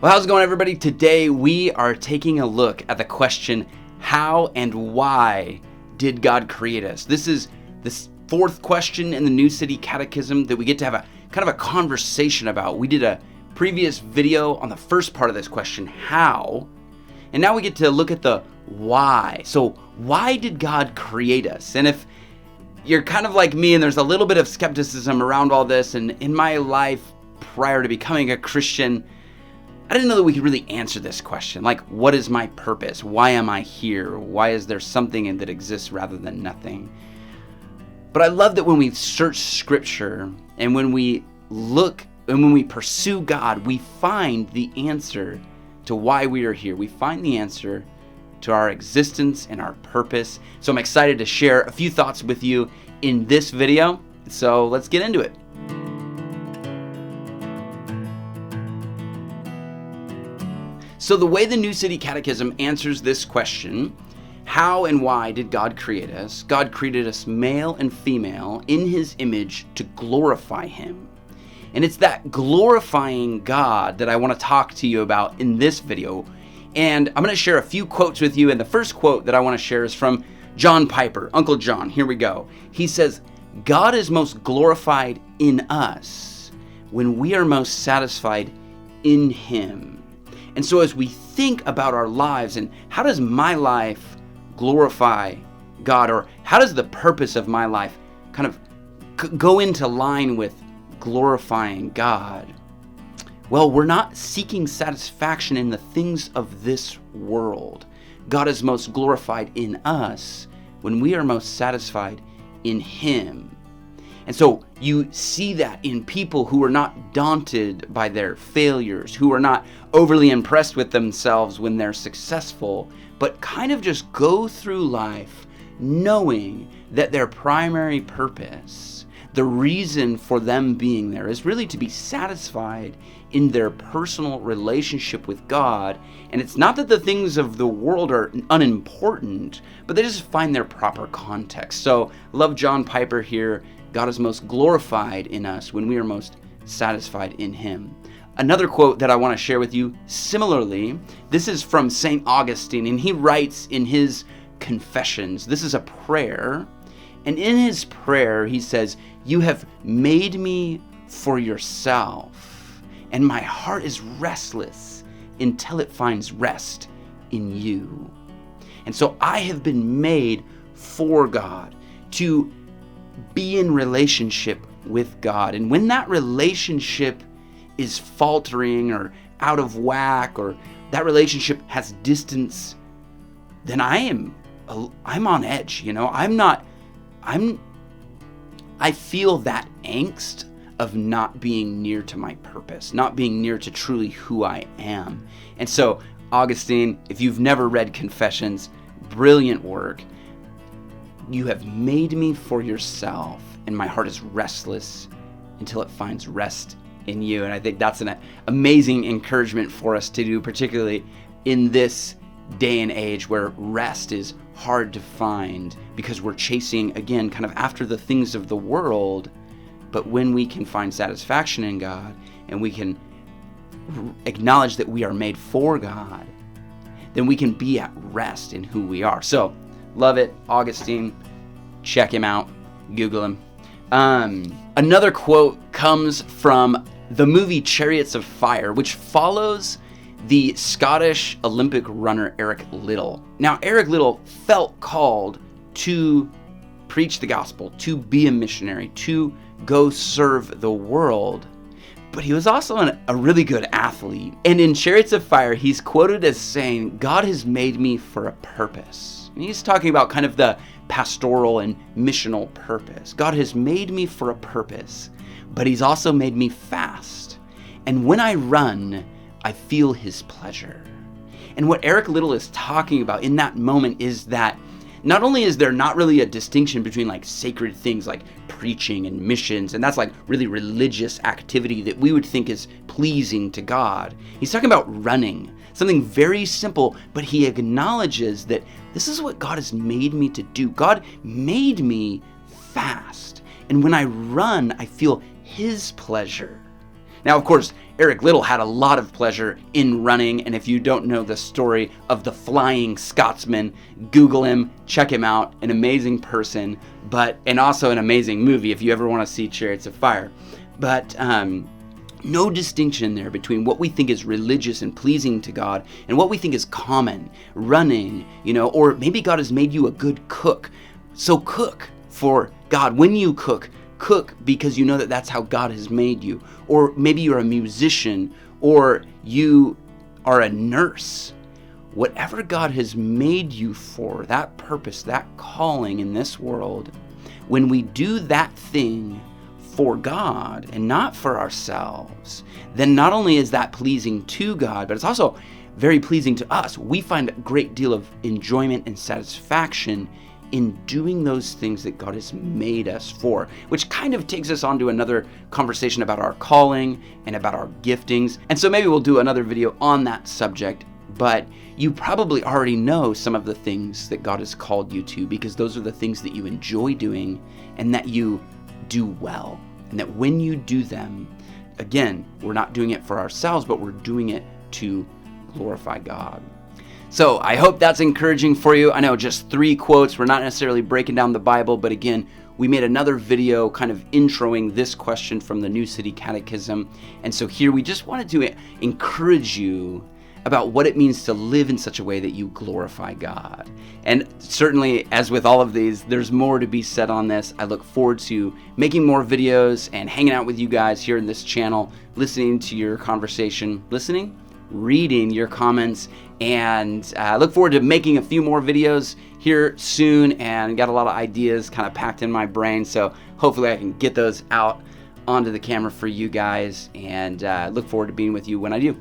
Well, how's it going, everybody? Today we are taking a look at the question, how and why did God create us? This is the fourth question in the new City Catechism that we get to have a kind of a conversation about. We did a previous video on the first part of this question, how, and now we get to look at the why. So why did God create us? And if you're kind of like me and there's a little bit of skepticism around all this, and in my life prior to becoming a Christian, I didn't know that we could really answer this question. Like, what is my purpose? Why am I here? Why is there something that exists rather than nothing? But I love that when we search Scripture and when we look and when we pursue God, we find the answer to why we are here. We find the answer to our existence and our purpose. So I'm excited to share a few thoughts with you in this video. So let's get into it. So the way the New City Catechism answers this question, how and why did God create us? God created us male and female in His image to glorify Him. And it's that glorifying God that I want to talk to you about in this video. And I'm going to share a few quotes with you. And the first quote that I want to share is from John Piper, Uncle John. Here we go. He says, God is most glorified in us when we are most satisfied in Him. And so as we think about our lives and how does my life glorify God, or how does the purpose of my life kind of go into line with glorifying God? Well, we're not seeking satisfaction in the things of this world. God is most glorified in us when we are most satisfied in Him. And so you see that in people who are not daunted by their failures, who are not overly impressed with themselves when they're successful, but kind of just go through life knowing that their primary purpose, the reason for them being there, is really to be satisfied in their personal relationship with God. And it's not that the things of the world are unimportant, but they just find their proper context. So love John Piper here. God is most glorified in us when we are most satisfied in Him. Another quote that I want to share with you, similarly, this is from St. Augustine, and he writes in his Confessions. This is a prayer, and in his prayer he says, "You have made me for yourself, and my heart is restless until it finds rest in you." And so I have been made for God, to be in relationship with God. And when that relationship is faltering or out of whack, or that relationship has distance, then I'm on edge, I feel that angst of not being near to my purpose, not being near to truly who I am. And so Augustine, if you've never read Confessions, brilliant work. You have made me for yourself, and my heart is restless until it finds rest in you. And I think that's an amazing encouragement for us to do, particularly in this day and age where rest is hard to find because we're chasing, again, kind of after the things of the world. But when we can find satisfaction in God and we can acknowledge that we are made for God, then we can be at rest in who we are. So love it, Augustine. Check him out. Google him. Another quote comes from the movie Chariots of Fire, which follows the Scottish Olympic runner Eric Liddell. Now, Eric Liddell felt called to preach the gospel, to be a missionary, to go serve the world. But he was also a really good athlete. And in Chariots of Fire, he's quoted as saying, "God has made me for a purpose." And he's talking about kind of the pastoral and missional purpose. God has made me for a purpose, but He's also made me fast. And when I run, I feel His pleasure. And what Eric Liddell is talking about in that moment is that not only is there not really a distinction between like sacred things like preaching and missions, and that's like really religious activity that we would think is pleasing to God. He's talking about running, something very simple, but he acknowledges that this is what God has made me to do. God made me fast. And when I run, I feel His pleasure. Now, of course, Eric Liddell had a lot of pleasure in running, and if you don't know the story of the Flying Scotsman, Google him, check him out, an amazing person, and also an amazing movie if you ever want to see Chariots of Fire. But no distinction there between what we think is religious and pleasing to God and what we think is common, running, or maybe God has made you a good cook. So cook for God. When you cook because you know that that's how God has made you. Or maybe you're a musician, or you are a nurse. Whatever God has made you for, that purpose, that calling in this world, when we do that thing for God and not for ourselves, then not only is that pleasing to God, but it's also very pleasing to us. We find a great deal of enjoyment and satisfaction in doing those things that God has made us for, which kind of takes us on to another conversation about our calling and about our giftings. And so maybe we'll do another video on that subject, but you probably already know some of the things that God has called you to, because those are the things that you enjoy doing and that you do well. And that when you do them, again, we're not doing it for ourselves, but we're doing it to glorify God. So I hope that's encouraging for you. I know just 3 quotes. We're not necessarily breaking down the Bible, but again, we made another video kind of introing this question from the New City Catechism. And so here we just wanted to encourage you about what it means to live in such a way that you glorify God. And certainly, as with all of these, there's more to be said on this. I look forward to making more videos and hanging out with you guys here in this channel, listening to your conversation, reading your comments, and I look forward to making a few more videos here soon, and got a lot of ideas kind of packed in my brain, so hopefully I can get those out onto the camera for you guys, and look forward to being with you when I do.